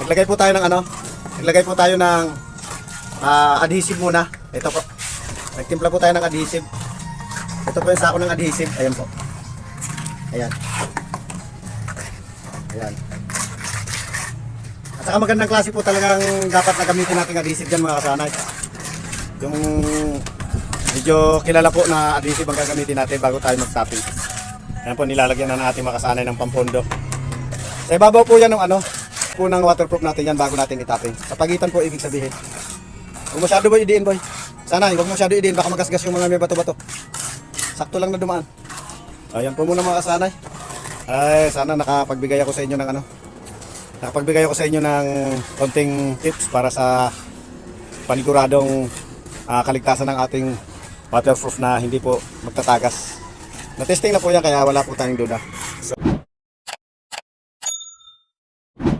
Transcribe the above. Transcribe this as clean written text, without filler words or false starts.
Naglagay po tayo ng ano? Naglagay po tayo ng adhesive muna. Ito po. Nagtimpla po tayo ng adhesive. Ito po yung sako ng adhesive. Ayan po. Ayan. Ayan. At saka magandang klase po talagang dapat na gamitin natin adhesive dyan mga kasanay. Yung medyo kilala po na adhesive ang gagamitin natin bago tayo mag-topping. Ayan po, nilalagyan na natin mga kasanay ng pampondo. Sa ibabaw po yan ng ano, po ng waterproof natin yan bago natin i-topping. Sa pagitan po ibig sabihin. Huwag masyado boy, idiin boy. Sana, huwag masyado idiin, baka magasgas yung mga may bato-bato. Sakto lang na dumaan. Ayan po muna mga kasanay. Ay, sana nakapagbigay ako sa inyo ng ano. Nakapagbigay ako sa inyo ng konting tips para sa paniguradong kaligtasan ng ating waterproof na hindi po magtatagas. Na-testing na po yan kaya wala po tayong duda.